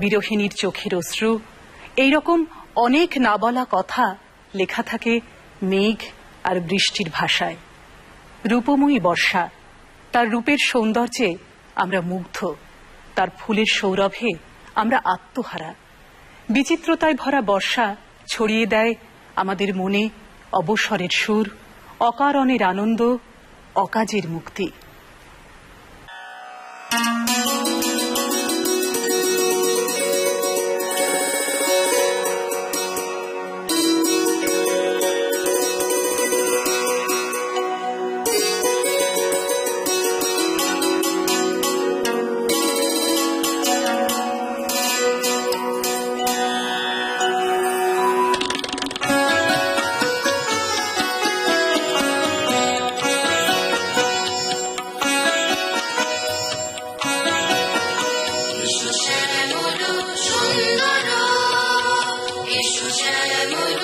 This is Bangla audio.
বিরহিণীর চোখের অশ্রু, এইরকম অনেক না বলা কথা লেখা থাকে মেঘ আর বৃষ্টির ভাষায়। রূপময়ী বর্ষা, তার রূপের সৌন্দর্যে আমরা মুগ্ধ, তার ফুলের সৌরভে আমরা আত্মহারা। বিচিত্রতায় ভরা বর্ষা ছড়িয়ে দেয় আমাদের মনে অবসরের সুর, অকারণের আনন্দ, অকাজের মুক্তি। শ্যামল সুন্দর, এসো শ্যামল